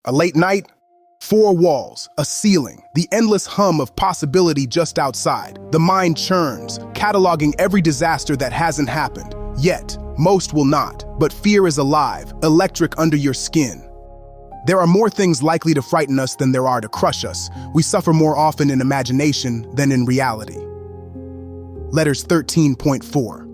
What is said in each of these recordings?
A late night? Four walls, a ceiling, the endless hum of possibility just outside. The mind churns, cataloging every disaster that hasn't happened. Yet, most will not. But fear is alive, electric under your skin. There are more things likely to frighten us than there are to crush us. We suffer more often in imagination than in reality. Letters 13.4.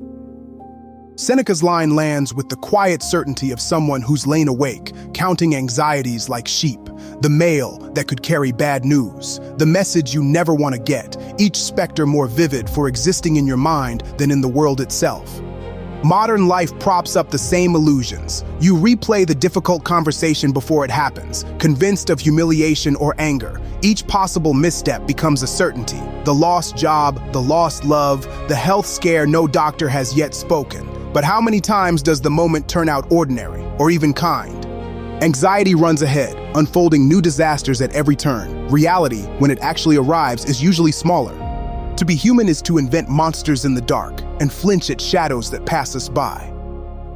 Seneca's line lands with the quiet certainty of someone who's lain awake, counting anxieties like sheep, the mail that could carry bad news, the message you never want to get, each specter more vivid for existing in your mind than in the world itself. Modern life props up the same illusions. You replay the difficult conversation before it happens, convinced of humiliation or anger. Each possible misstep becomes a certainty. The lost job, the lost love, the health scare no doctor has yet spoken. But how many times does the moment turn out ordinary, or even kind? Anxiety runs ahead, unfolding new disasters at every turn. Reality, when it actually arrives, is usually smaller. To be human is to invent monsters in the dark and flinch at shadows that pass us by.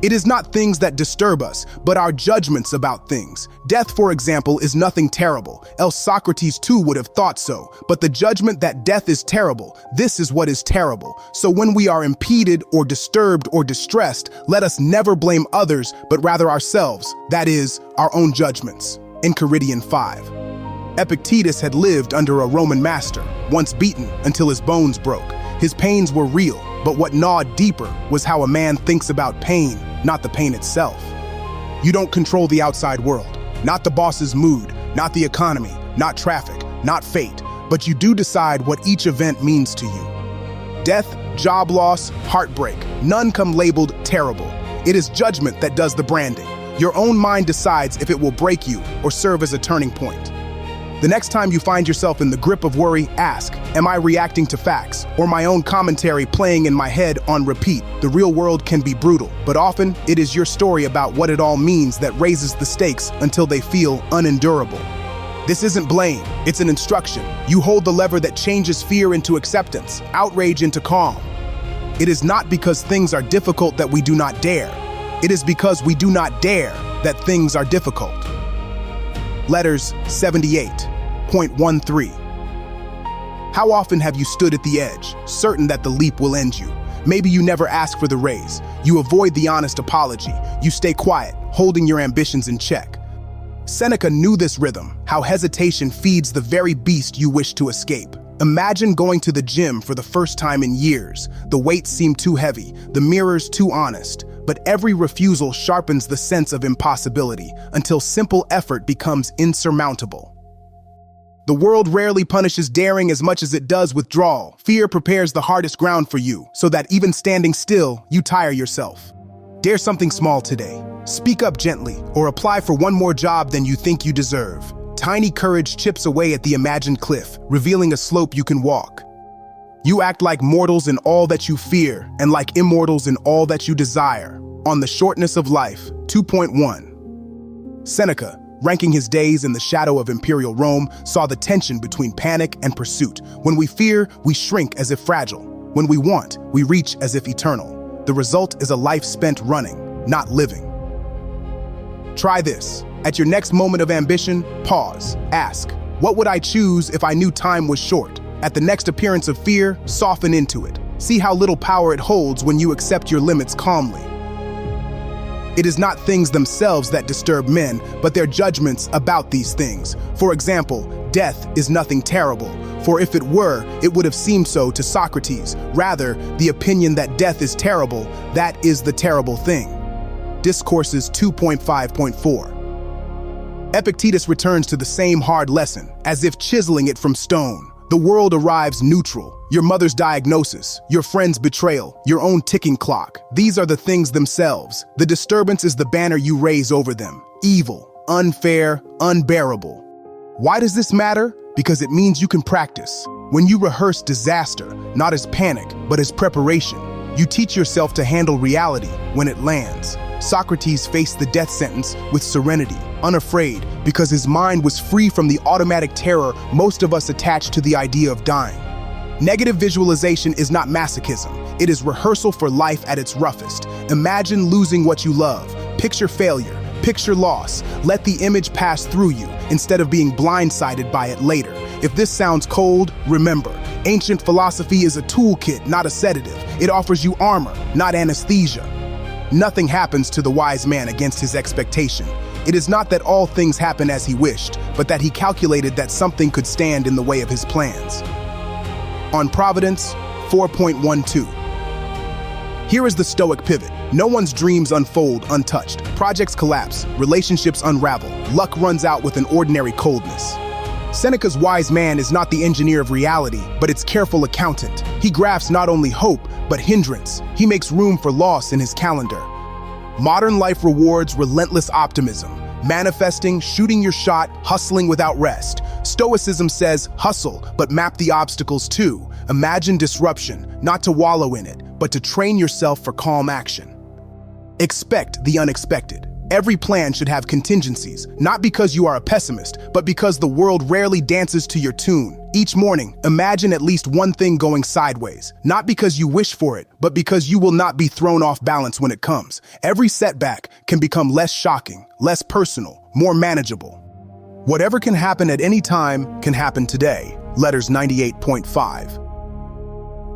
It is not things that disturb us, but our judgments about things. Death, for example, is nothing terrible, else Socrates too would have thought so. But the judgment that death is terrible, this is what is terrible. So when we are impeded or disturbed or distressed, let us never blame others, but rather ourselves, that is, our own judgments. Enchiridion 5. Epictetus had lived under a Roman master, once beaten until his bones broke. His pains were real, but what gnawed deeper was how a man thinks about pain, not the pain itself. You don't control the outside world, not the boss's mood, not the economy, not traffic, not fate, but you do decide what each event means to you. Death, job loss, heartbreak, none come labeled terrible. It is judgment that does the branding. Your own mind decides if it will break you or serve as a turning point. The next time you find yourself in the grip of worry, ask, am I reacting to facts or my own commentary playing in my head on repeat? The real world can be brutal, but often it is your story about what it all means that raises the stakes until they feel unendurable. This isn't blame, it's an instruction. You hold the lever that changes fear into acceptance, outrage into calm. It is not because things are difficult that we do not dare. It is because we do not dare that things are difficult. Letters 78.13. How often have you stood at the edge, certain that the leap will end you? Maybe you never ask for the raise. You avoid the honest apology. You stay quiet, holding your ambitions in check. Seneca knew this rhythm, how hesitation feeds the very beast you wish to escape. Imagine going to the gym for the first time in years. The weights seem too heavy, the mirrors too honest. But every refusal sharpens the sense of impossibility until simple effort becomes insurmountable. The world rarely punishes daring as much as it does withdrawal. Fear prepares the hardest ground for you, so that even standing still, you tire yourself. Dare something small today. Speak up gently, or apply for one more job than you think you deserve. Tiny courage chips away at the imagined cliff, revealing a slope you can walk. You act like mortals in all that you fear, and like immortals in all that you desire. On the Shortness of Life, 2.1. Seneca, ranking his days in the shadow of imperial Rome, saw the tension between panic and pursuit. When we fear, we shrink as if fragile. When we want, we reach as if eternal. The result is a life spent running, not living. Try this. At your next moment of ambition, pause. Ask, what would I choose if I knew time was short? At the next appearance of fear, soften into it. See how little power it holds when you accept your limits calmly. It is not things themselves that disturb men, but their judgments about these things. For example, death is nothing terrible, for if it were, it would have seemed so to Socrates. Rather, the opinion that death is terrible, that is the terrible thing. Discourses 2.5.4. Epictetus returns to the same hard lesson, as if chiseling it from stone. The world arrives neutral. Your mother's diagnosis, your friend's betrayal, your own ticking clock. These are the things themselves. The disturbance is the banner you raise over them. Evil, unfair, unbearable. Why does this matter? Because it means you can practice. When you rehearse disaster, not as panic, but as preparation, you teach yourself to handle reality when it lands. Socrates faced the death sentence with serenity, unafraid, because his mind was free from the automatic terror most of us attach to the idea of dying. Negative visualization is not masochism. It is rehearsal for life at its roughest. Imagine losing what you love. Picture failure. Picture loss. Let the image pass through you instead of being blindsided by it later. If this sounds cold, remember, ancient philosophy is a toolkit, not a sedative. It offers you armor, not anesthesia. Nothing happens to the wise man against his expectation. It is not that all things happen as he wished, but that he calculated that something could stand in the way of his plans. On Providence, 4.12. Here is the Stoic Pivot. No one's dreams unfold untouched. Projects collapse, relationships unravel, luck runs out with an ordinary coldness. Seneca's wise man is not the engineer of reality, but its careful accountant. He graphs not only hope, but hindrance. He makes room for loss in his calendar. Modern life rewards relentless optimism, manifesting, shooting your shot, hustling without rest. Stoicism says, hustle, but map the obstacles too. Imagine disruption, not to wallow in it, but to train yourself for calm action. Expect the unexpected. Every plan should have contingencies, not because you are a pessimist, but because the world rarely dances to your tune. Each morning, imagine at least one thing going sideways, not because you wish for it, but because you will not be thrown off balance when it comes. Every setback can become less shocking, less personal, more manageable. Whatever can happen at any time can happen today. Letters 98.5.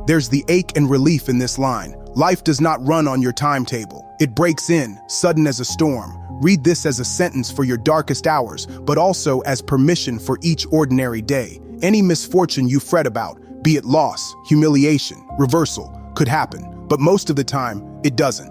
There's the ache and relief in this line. Life does not run on your timetable. It breaks in, sudden as a storm. Read this as a sentence for your darkest hours, but also as permission for each ordinary day. Any misfortune you fret about, be it loss, humiliation, reversal, could happen, but most of the time, it doesn't.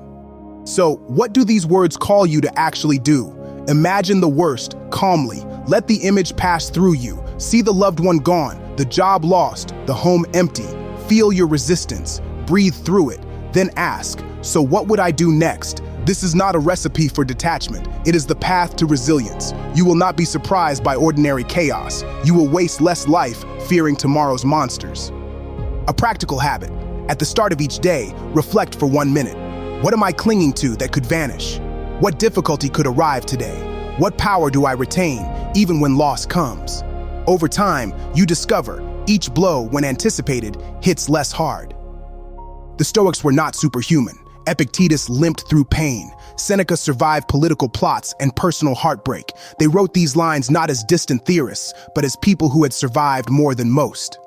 So, what do these words call you to actually do? Imagine the worst, calmly. Let the image pass through you. See the loved one gone, the job lost, the home empty. Feel your resistance. Breathe through it. Then ask, so what would I do next? This is not a recipe for detachment. It is the path to resilience. You will not be surprised by ordinary chaos. You will waste less life fearing tomorrow's monsters. A practical habit. At the start of each day, reflect for 1 minute. What am I clinging to that could vanish? What difficulty could arrive today? What power do I retain, even when loss comes? Over time, you discover each blow, when anticipated, hits less hard. The Stoics were not superhuman. Epictetus limped through pain. Seneca survived political plots and personal heartbreak. They wrote these lines not as distant theorists, but as people who had survived more than most.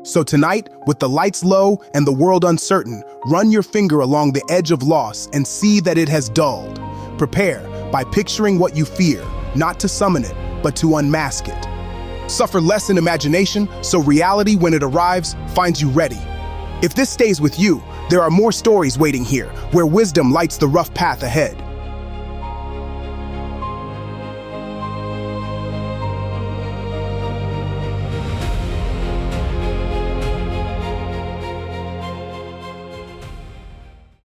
So tonight, with the lights low and the world uncertain, run your finger along the edge of loss and see that it has dulled. Prepare by picturing what you fear, not to summon it, but to unmask it. Suffer less in imagination, so reality, when it arrives, finds you ready. If this stays with you, there are more stories waiting here, where wisdom lights the rough path ahead.